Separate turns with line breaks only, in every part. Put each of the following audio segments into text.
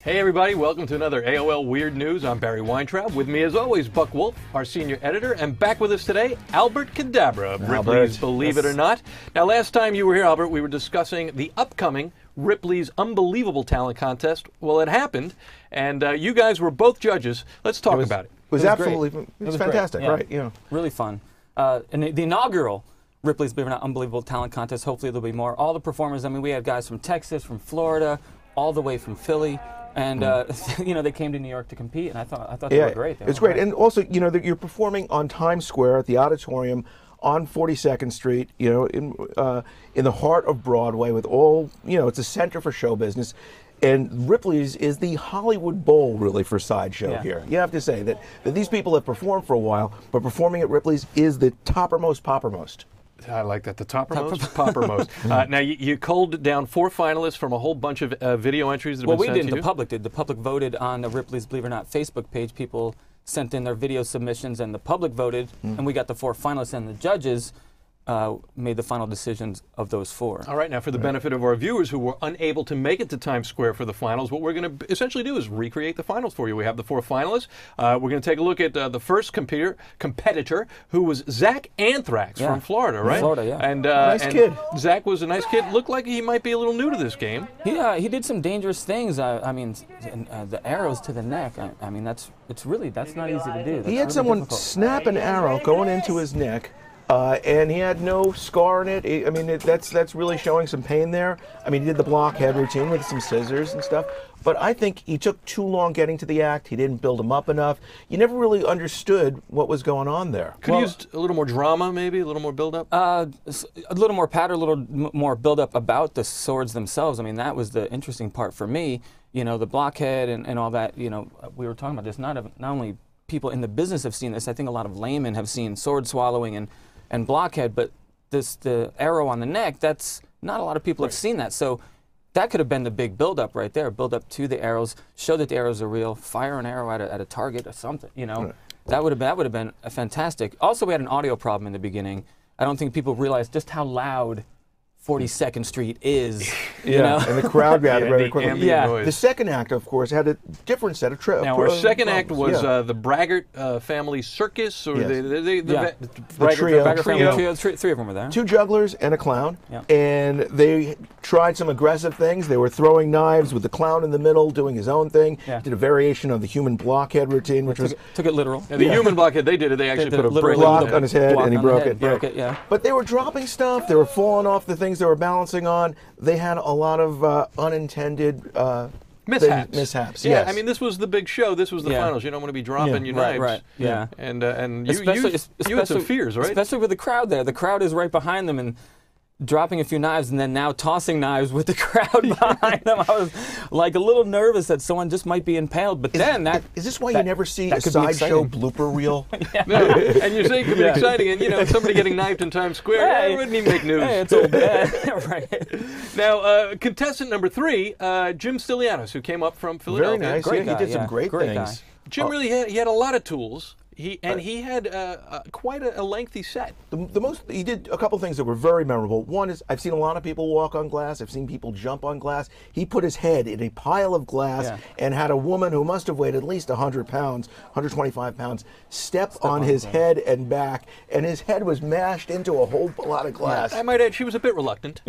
Hey everybody, welcome to another AOL Weird News. I'm Barry Weintraub. With me as always, Buck Wolf, our senior editor, and back with us today, Albert Cadabra of Ripley's Believe It or Not. Now last time you were here, Albert, we were discussing the upcoming Ripley's Unbelievable Talent Contest. Well, it happened, and you guys were both judges. Let's talk about it.
It was absolutely, it was fantastic, right?
Yeah. Really fun. And the inaugural Ripley's Believe It or Not Unbelievable Talent Contest, hopefully there'll be more. All the performers, I mean, we had guys from Texas, from Florida, all the way from Philly. And you know, they came to New York to compete, and I thought they were great.
It's great, and also, you know, you're performing on Times Square at the Auditorium on 42nd Street. You know, in the heart of Broadway, with all, you know, it's a center for show business, and Ripley's is the Hollywood Bowl, really, for sideshow here. You have to say that these people have performed for a while, but performing at Ripley's is the toppermost, poppermost.
I like that. The toppermost, poppermost. Now, you culled down 4 finalists from a whole bunch of video entries that have been sent to you.
Well, we didn't. The public did. The public voted on the Ripley's Believe It or Not Facebook page. People sent in their video submissions, and the public voted, and we got the 4 finalists, and the judges made the final decisions of those 4.
All right, now for the benefit of our viewers who were unable to make it to Times Square for the finals, what we're going to essentially do is recreate the finals for you. We have the 4 finalists. We're going to take a look at the first competitor, who was Zach Anthrax from Florida, right?
Florida, yeah.
And,
nice kid.
Zach was a nice kid. Looked like he might be a little new to this game.
He did some dangerous things. I mean, the arrows to the neck. I mean, that's not easy to do.
He had someone snap an arrow going into his neck. And he had no scar in it. I mean, that's really showing some pain there. I mean, he did the blockhead routine with some scissors and stuff. But I think he took too long getting to the act. He didn't build him up enough. You never really understood what was going on there.
Could have used a little more drama, maybe? A little more build-up?
A little more patter, a little more build-up about the swords themselves. I mean, that was the interesting part for me. You know, the blockhead and all that, you know, we were talking about this. Not only people in the business have seen this. I think a lot of laymen have seen sword swallowing and blockhead, but the arrow on the neck, that's not a lot of people have seen that. So that could have been the big build-up right there, build up to the arrows, show that the arrows are real, fire an arrow at a target or something, you know. That would have been fantastic. Also, we had an audio problem in the beginning. I don't think people realized just how loud 42nd Street is, you know?
And the crowd gathered very quickly.
Noise.
The second act, of course, had a different set of trips.
Now, our second act was the Braggart family circus, or the
Braggart family trio. 3 of them were there.
2 jugglers and a clown, and they tried some aggressive things. They were throwing knives with the clown in the middle, doing his own thing. Did a variation of the human blockhead routine, which
took it literal.
The human blockhead, they did it. They actually put a
block on his head, and he broke it.
But
they were dropping stuff. They were falling off the things they were balancing on. They had a lot of unintended mishaps.
Yeah, I mean, this was the big show. This was the finals. You don't want to be dropping your knives.
Right. Yeah.
And you had some fears, right?
Especially with the crowd there. The crowd is right behind them and dropping a few knives, and then now tossing knives with the crowd behind them. I was like a little nervous that someone just might be impaled. But
is this why you never see a sideshow blooper reel?
And you're saying it could be exciting, and you know, somebody getting knifed in Times Square, it wouldn't even make news.
It's old bad. Right.
Now, contestant number 3, Jim Stylianos, who came up from Philadelphia.
Very nice.
Great guy,
he did some great things.
Guy. Jim really had a lot of tools. He had quite a lengthy set.
He did a couple things that were very memorable. One is, I've seen a lot of people walk on glass. I've seen people jump on glass. He put his head in a pile of glass and had a woman who must have weighed at least 100 pounds, 125 pounds, step on his head and back, and his head was mashed into a whole lot of glass.
I might add, she was a bit reluctant.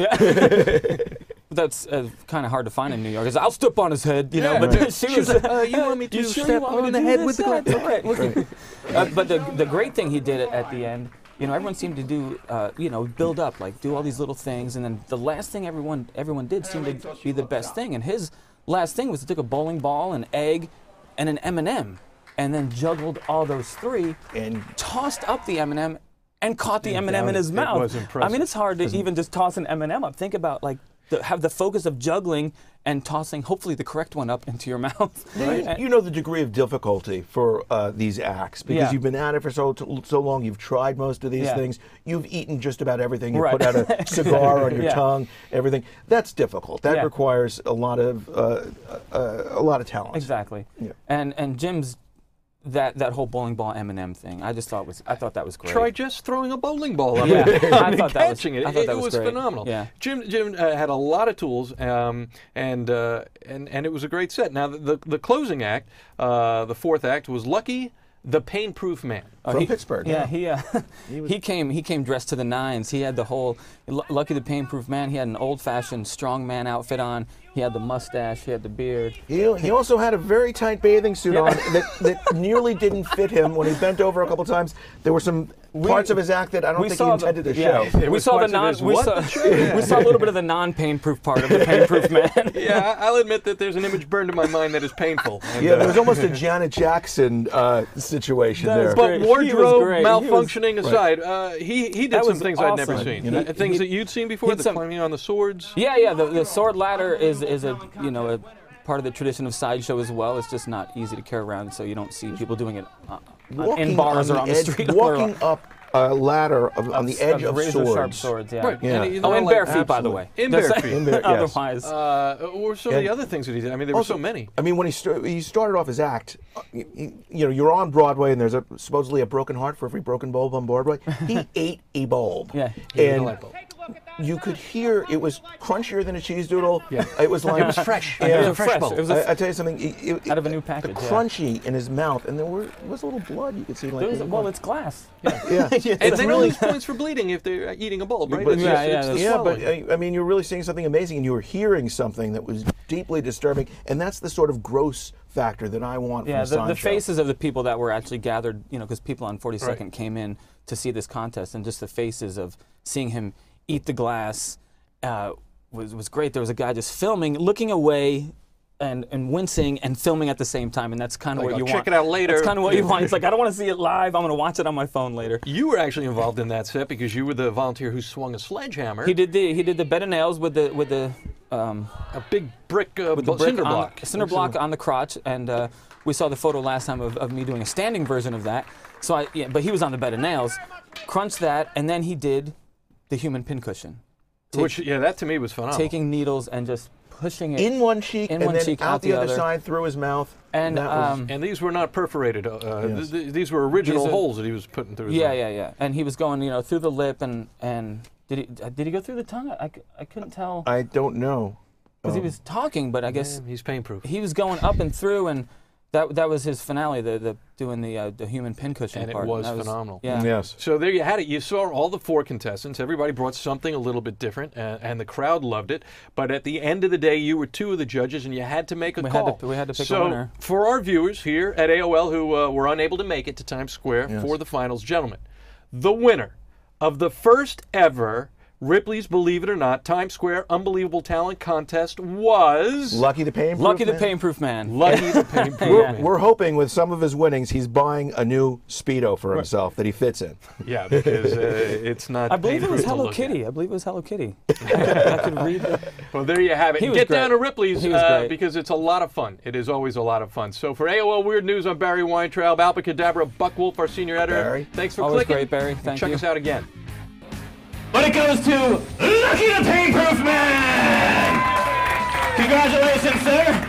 That's kind of hard to find in New York. I'll step on his head, you know. But she was
like, you want me to step on the head with the glass?
But the great thing he did at the end, you know, everyone seemed to do, you know, build up, like do all these little things, and then the last thing everyone did seemed to be the best thing. And his last thing was to take a bowling ball, an egg, and an M&M, and then juggled all those 3 and tossed up the M&M and caught the M&M in his mouth.
It was impressive.
I mean, it's hard to even just toss an M&M up. Think about like have the focus of juggling and tossing, hopefully, the correct one up into your mouth.
Right. You know the degree of difficulty for these acts because you've been at it for so long. You've tried most of these things. You've eaten just about everything. You put out a cigar on your tongue. Everything. That's difficult. That requires a lot of talent.
Exactly. And Jim's that whole bowling ball M&M thing. I thought that was great.
Try just throwing a bowling ball up
Yeah,
and
I thought that was
catching it.
I thought that
was
great.
phenomenal.
Yeah.
Jim had a lot of tools, and it was a great set. Now the closing act, the fourth act, was Lucky the Painproof Man.
From Pittsburgh.
Yeah, he came dressed to the nines. He had the whole Lucky the Painproof Man. He had an old-fashioned strongman outfit on. He had the mustache. He had the beard.
He also had a very tight bathing suit on that nearly didn't fit him. When he bent over a couple times, there were some parts of his act that I don't think he intended to show.
We saw a little bit of the non-painproof part of the Painproof Man.
Yeah, I'll admit that there's an image burned in my mind that is painful. And,
yeah, there was almost a Janet Jackson situation there.
But wardrobe malfunctioning aside, he did some things I'd never seen. Things that you'd seen before, the climbing on the swords.
Yeah. The sword ladder is a part of the tradition of sideshow as well. It's just not easy to carry around, so you don't see people doing it in bars or on the street.
Walking up a ladder on the edge of
sharp swords. Yeah.
Right.
Yeah.
And
in bare feet, by the way.
In bare feet.
Yes.
Otherwise.
Or some of the other things that he did. I mean, there were so many.
I mean, when he started off his act, you're on Broadway, and there's supposedly a broken heart for every broken bulb on Broadway. He ate a bulb.
Yeah.
And you could hear it was crunchier than a cheese doodle.
Yeah.
It was like
it was fresh.
Yeah.
It was a fresh bulb.
I tell you something.
Out of a new package.
The crunchy in his mouth, and there was a little blood you could see.
Well, it's glass.
Yeah.
And they don't lose points for bleeding if they're eating a bulb, right?
But,
But
I mean, you're really seeing something amazing, and you were hearing something that was deeply disturbing, and that's the sort of gross factor that I want from a sign
the
show.
faces of the people that were actually gathered, because people on 42nd came in to see this contest, and just the faces of seeing him eat the glass was great. There was a guy just filming, looking away, and wincing and filming at the same time, and that's kind of what you want.
Check it out later.
That's kind of what you want. It's like, I don't want to see it live. I'm going to watch it on my phone later.
You were actually involved in that set because you were the volunteer who swung a sledgehammer.
He did the bed of nails with the
a big brick cinder block
on the crotch, and we saw the photo last time of me doing a standing version of that. So but he was on the bed of nails, crunched that, and then he did the human pincushion.
That to me was phenomenal.
Taking needles and just pushing it
in one cheek and then out the other side through his mouth.
And these were not perforated. These were original holes that he was putting through his mouth.
Yeah. And he was going, through the lip and did he go through the tongue? I couldn't tell.
I don't know.
Because he was talking, but I guess
he's painproof.
He was going up and through, and that was his finale, doing the human pincushion part.
And it was phenomenal.
Yeah.
Yes.
So there you had it. You saw all the four contestants. Everybody brought something a little bit different, and the crowd loved it. But at the end of the day, you were two of the judges, and you had to make a call.
We had to pick a winner.
So for our viewers here at AOL who were unable to make it to Times Square for the finals, gentlemen, the winner of the first ever Ripley's Believe It or Not Times Square Unbelievable Talent Contest was
Lucky the Painproof Man.
Lucky the Painproof Man.
Lucky the Painproof Man.
We're hoping with some of his winnings, he's buying a new Speedo for himself that he fits in.
Yeah, because it's not.
I believe it was Hello Kitty. I could read it.
Well, there you have it. Get down to Ripley's
because
it's a lot of fun. It is always a lot of fun. So for AOL Weird News, I'm Barry Weintraub, Cadabra, Buck Wolf, our senior editor.
Barry.
Thanks for
always
clicking.
Great, Barry. Thank you.
Check us out again.
But it goes to Lucky the Painproof Man! Congratulations, sir!